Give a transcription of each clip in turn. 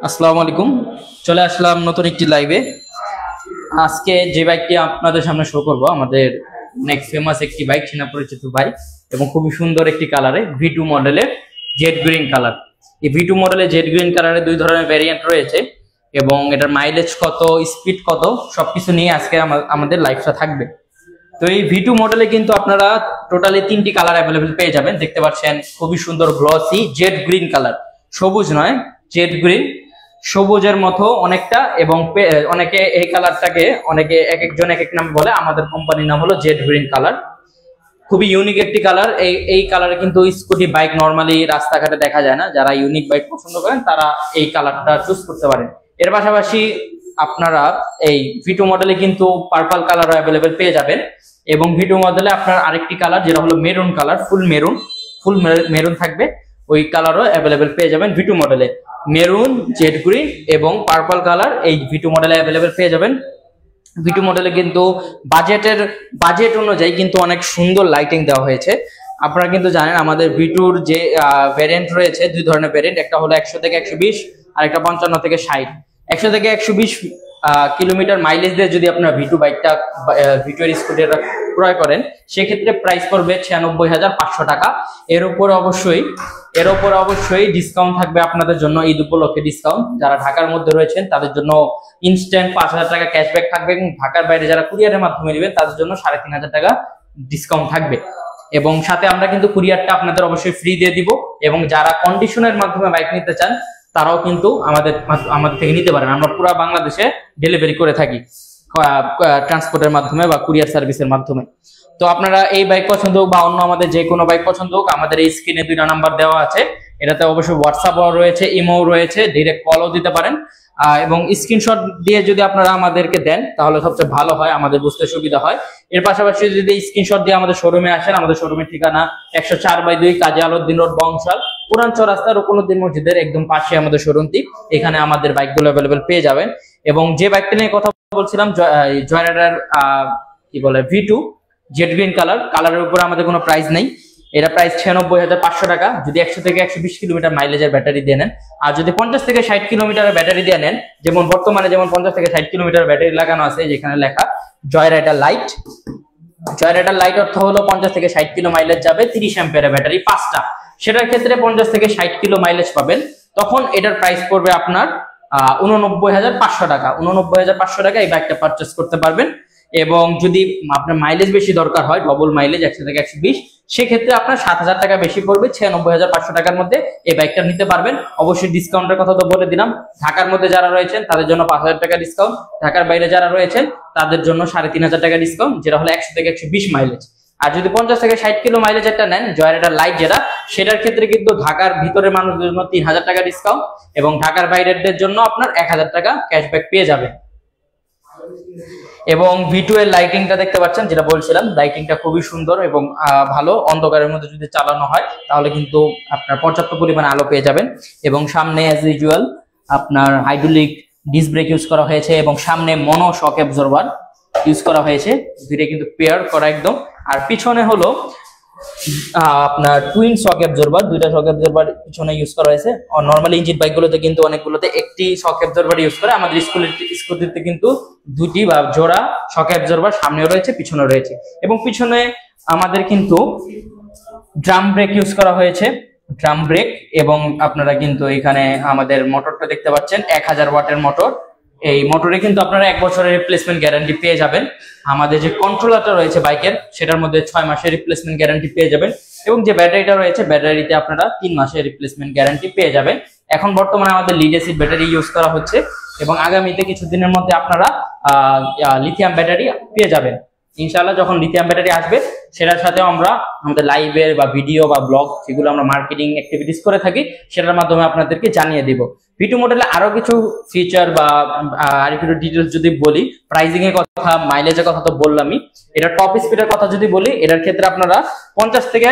আসসালামু আলাইকুম। চলে আসলাম নতুন একটি লাইভে। আজকে যে বাইকটি আপনাদের সামনে শো করব আমাদের অনেক ফেমাস একটি বাইক, চীনা পরিচিত বাইক এবং খুবই সুন্দর একটি কালারে V2 মডেলের জেড গ্রিন কালার। এই V2 মডেলের জেড গ্রিন কালারে দুই ধরনের ভ্যারিয়েন্ট রয়েছে এবং এটার মাইলেজ কত, স্পিড কত, সবকিছু নিয়ে আজকে আমাদের লাইভটা থাকবে। তো এই V2 মডেলে কিন্তু আপনারা টোটালি তিনটি কালার অ্যাভেলেবেল পেয়ে যাবেন। দেখতে পাচ্ছেন খুবই সুন্দর গ্লসি জেড গ্রিন কালার, সবুজ নয় জেড গ্রিন, সবুজের মতো অনেকটা। এবং অনেকে এই কালারটাকে অনেকে এক একজন এক এক নাম বলে, আমাদের কোম্পানির নাম হলো জেড গ্রিন কালার। খুবই ইউনিক একটি কালার। এই কালারে কিন্তু স্কুটি বাইক নরমালি রাস্তাঘাটে দেখা যায় না। যারা ইউনিক বাইক পছন্দ করেন তারা এই কালারটা চুজ করতে পারেন। এর পাশাপাশি আপনারা এই V2 মডেলে কিন্তু পার্পল কালারও অ্যাভেলেবেল পেয়ে যাবেন। এবং V2 মডেলে আপনার আরেকটি কালার যেটা হলো মেরুন কালার, ফুল মেরুন থাকবে, ওই কালারও অ্যাভেলেবেল পেয়ে যাবেন V2 মডেলে। মেরুন, জেড গ্রিন এবং পার্পল কালার এই V2 মডেলে অ্যাভেলেবেল পেয়ে যাবেন। V2 মডেলে কিন্তু বাজেট অনুযায়ী কিন্তু অনেক সুন্দর লাইটিং দেওয়া হয়েছে। আপনারা কিন্তু জানেন আমাদের V2-র যে ভ্যারিয়েন্ট রয়েছে, দুই ধরনের ভ্যারিয়েন্ট, একটা হলো 100 থেকে 120 আর একটা 55 থেকে 60। 100 থেকে 120 কিলোমিটার মাইলেজ দিয়ে যদি আপনার V2 বাইকটা, V2 এর স্কুটিটা ক্রয় করেন, সেক্ষেত্রে প্রাইস পড়বে 96,500 টাকা। এর উপর অবশ্যই ডিসকাউন্ট থাকবে আপনাদের জন্য, ঈদ উপলক্ষে ডিসকাউন্ট। যারা ঢাকার মধ্যে রয়েছেন তাদের জন্য ইনস্ট্যান্ট 5,000 টাকা ক্যাশব্যাক থাকবে এবং ঢাকার বাইরে যারা কুরিয়ারের মাধ্যমে নেবেন তাদের জন্য 3,500 টাকা ডিসকাউন্ট থাকবে। এবং সাথে আমরা কিন্তু কুরিয়ারটা আপনাদের অবশ্যই ফ্রি দিয়ে দিব। এবং যারা কন্ডিশনের মাধ্যমে বাইক নিতে চান তারাও কিন্তু আমাদের থেকে নিতে পারেন। আমরা পুরো বাংলাদেশে ডেলিভারি করে থাকি ট্রান্সপোর্টের মাধ্যমে বা কুরিয়ার সার্ভিসের মাধ্যমে। তো আপনারা এই বাইক পছন্দ হোক বা অন্য আমাদের যে কোনো বাইক পছন্দ হোক, আমাদের এই স্ক্রিনে 2টা নাম্বার দেওয়া আছে। এটাতে অবশ্যই হোয়াটসঅ্যাপও রয়েছে, ইমোও রয়েছে, ডিরেক্ট কলও দিতে পারেন। এবং স্ক্রিনশট দিয়ে যদি আপনারা আমাদেরকে দেন তাহলে সবচেয়ে ভালো হয়, আমাদের বুঝতে সুবিধা হয়। এর পাশাপাশি যদি স্ক্রিনশট দিয়ে আমাদের শোরুমে আসেন, আমাদের শোরুমের ঠিকানা 104/2 কাজী আলাউদ্দিন রোড, বংশাল, পুরান চৌরাস্তা, রুকনুদ্দিন মসজিদের একদম পাশে আমাদের শোরুমটি। এখানে আমাদের বাইকগুলো অ্যাভেলেবেল পেয়ে যাবেন। এবং যে বাইকটা নিয়ে কথা বলছিলাম, জয়রাইডার কি বলে V2 জেড গ্রিন কালারের উপরে আমাদের কোনো প্রাইস নেই। এটা প্রাইস 96,500 টাকা যদি 100 থেকে 120 কিলোমিটার মাইলেজের ব্যাটারি দিয়ে নেন। আর যদি 50 থেকে 60 কিলোমিটারের ব্যাটারি দিয়ে নেন, যেমন বর্তমানে 50 থেকে 60 কিলোমিটার ব্যাটারি লাগানো আছে, যেখানে লেখা জয়রাইডার লাইট অর্থ হলো 50 থেকে 60 কিলো মাইলেজ যাবে, 30 অ্যাম্পিয়ারের ব্যাটারি 5টা, সেটার ক্ষেত্রে 50 থেকে 60 কিলো মাইলেজ পাবেন। তখন এটার প্রাইস পড়বে আপনার 89,500 টাকা। 89,500 টাকা এই বাইকটা পারচেস করতে পারবেন। এবং যদি আপনার মাইলেজ বেশি দরকার হয়, ডবল মাইলেজ 100 থেকে 120, সেক্ষেত্রে আপনার 7,000 টাকা বেশি পড়বে। 96,500 টাকার মধ্যে এই বাইকটা নিতে পারবেন। অবশ্যই ডিসকাউন্টের কথা তো বলে দিলাম। ঢাকার মধ্যে যারা রয়েছেন তাদের জন্য 5,000 টাকা ডিসকাউন্ট, ঢাকার বাইরে যারা রয়েছেন তাদের জন্য 3,500 টাকা ডিসকাউন্ট, যেটা হলো 100 থেকে 120 মাইলেজ। আর যদি 50 থেকে 60 কিলো মাইলেজ একটা নেন, জয়রাইডার লাইট যেটা, সেটার ক্ষেত্রে কিন্তু ঢাকার ভিতরের মানুষদের জন্য 3,000 টাকা ডিসকাউন্ট এবং ঢাকার বাইরের জন্য আপনার 1,000 টাকা ক্যাশব্যাক পেয়ে যাবেন। এবং V2 এর লাইটিংটা দেখতে পাচ্ছেন, যেটা বলছিলাম, লাইটিংটা খুবই সুন্দর এবং ভালো। অন্ধকারের মধ্যে যদি চালানো হয় তাহলে কিন্তু আপনার পর্যাপ্ত পরিমাণে আলো পেয়ে যাবেন। এবং সামনে অ্যাজ ইউজুয়াল আপনার হাইড্রোলিক ডিস্ক ব্রেক ইউজ করা হয়েছে এবং সামনে মনো শক অ্যাবজর্বার ইউজ করা হয়েছে, দুইটা কিন্তু পেয়ার করা একদম। আর পিছনে হলো আপনার টুইন শক অ্যাবজর্বার, দুইটা শক অ্যাবজর্বার পিছনে ইউজ করা হয়েছে। নরমালি ইঞ্জিন বাইকগুলোতে কিন্তু অনেকগুলোতে একটি শক অ্যাবজর্বার ইউজ করে, আমাদের স্কুটিতে কিন্তু দুটি বা জোড়া শক অ্যাবজর্বার সামনেও রয়েছে, পিছনেও রয়েছে। এবং পিছনে আমাদের কিন্তু ড্রাম ব্রেক ইউজ করা হয়েছে, ড্রাম ব্রেক। এবং আপনারা কিন্তু এখানে আমাদের মোটরটা দেখতে পাচ্ছেন, 1000 ওয়াটের মোটর। এই মোটরে কিন্তু আপনারা 1 বছরের রিপ্লেসমেন্ট গ্যারান্টি পেয়ে যাবেন। আমাদের যে কন্ট্রোলারটা রয়েছে বাইকের, সেটার মধ্যে 6 মাসের রিপ্লেসমেন্ট গ্যারান্টি পেয়ে যাবেন। এবং যে ব্যাটারিটা রয়েছে, ব্যাটারিতে আপনারা 3 মাসের রিপ্লেসমেন্ট গ্যারান্টি পেয়ে যাবেন। এখন বর্তমানে আমাদের লিড অ্যাসিড ব্যাটারি ইউজ করা হচ্ছে এবং আগামীতে কিছুদিনের মধ্যে আপনারা লিথিয়াম ব্যাটারি পেয়ে যাবেন ইনশাআল্লাহ। যখন লিথিয়াম ব্যাটারি আসবে, সেটার সাথে আমরা আমাদের লাইভের বা ভিডিও বা ব্লগ, যেগুলো আমরা মার্কেটিং অ্যাক্টিভিটিস করে থাকি, সেটার মাধ্যমে আপনাদেরকে জানিয়ে দিব। V2 মডেলে আরো কিছু ফিচার বা আর কিছু ডিটেলস যদি বলি, প্রাইসিং এর কথা, মাইলেজের কথা তো বললামই। এটা টপ স্পিডের কথা যদি বলি, এটার ক্ষেত্রে আপনারা 50 থেকে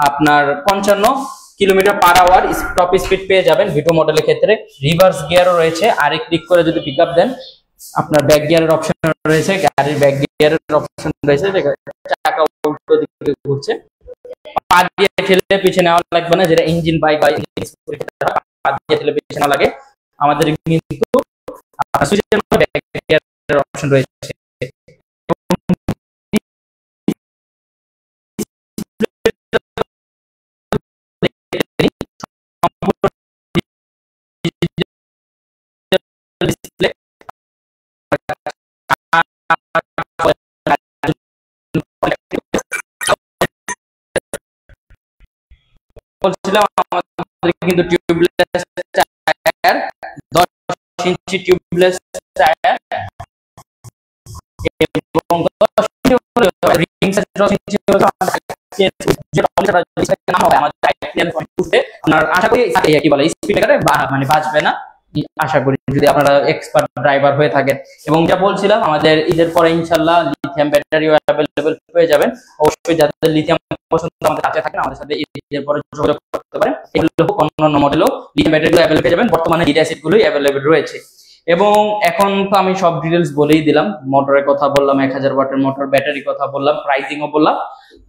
আপনার 55 kilometre per hour top speed পেয়ে যাবেন V2 মডেলের ক্ষেত্রে। রিভার্স গিয়ারও রয়েছে, আরে ক্লিক করে যদি পিক আপ দেন আপনার ব্যাক গিয়ারের অপশন রয়েছে, গাড়ির ব্যাক গিয়ারের অপশন রয়েছে, চাকা উল্টো দিকে ঘুরছে। পা দিয়ে ঠেলে পিছনে নেওয়া লাগবে না, যেটা ইঞ্জিন বাইক বা পা দিয়ে ঠেলে পিছনে লাগে। আমাদের কিন্তু সুইচের মধ্যে ব্যাকটেরিয়ার অপশন রয়েছে। ডিসপ্লে বলছিলাম আমাদের কিন্তু টিউবলেস টায়ার 10 ইঞ্চি টিউবলেস টায়ার এবং 10 রিং সাইজ 10 ইঞ্চি আশা করি কি বলে স্পিড মানে বাঁচবে না, আশা করি যদি আপনারা এক্সপার্ট ড্রাইভার হয়ে থাকেন। এবং যা বলছিলাম আমাদের ঈদের পরে ইনশাআল্লাহ লিথিয়াম ব্যাটারিও অ্যাভেলেবল হয়ে যাবেন। অবশ্যই যাদের লিথিয়াম পছন্দ আমাদের কাছে থাকেন আমাদের সাথে ঈদের পরে যোগাযোগ করতে পারেন। এগুলো হোক অন্য মডেলও লিথিয়াম ব্যাটারিগুলো অ্যাভেলেবল পেয়ে যাবেন। বর্তমানে লিড অ্যাসিড গুলোই অ্যাভেলেবল রয়েছে। এবং এখন তো আমি সব ডিটেলস বলেই দিলাম, মোটরের কথা বললাম, 1000 ওয়াটের মোটর, ব্যাটারি কথা বললাম, প্রাইসিংও বললাম।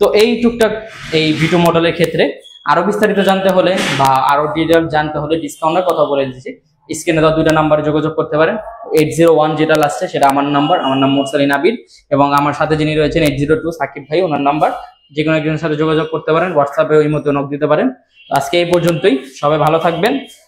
তো এই টুকটাক এই ভিটো মডেলের ক্ষেত্রে আরো বিস্তারিত জানতে হলে বা আরো ডিটেল জানতে হলে ডিসকাউন্টের কথা বলে দিচ্ছি। স্ক্রিনে দেওয়া 2টা নাম্বারে যোগাযোগ করতে পারেন। 801 যেটা লাস্টে সেটা আমার নাম্বার, আমার নাম মুরসালিন আবিদ। এবং আমার সাথে যিনি রয়েছেন 802 সাকিব ভাই, ওনার নাম্বার। যে কোনো একজনের সাথে যোগাযোগ করতে পারেন, হোয়াটসঅ্যাপে ওই মতো নক দিতে পারেন। আজকে এই পর্যন্তই, সবাই ভালো থাকবেন।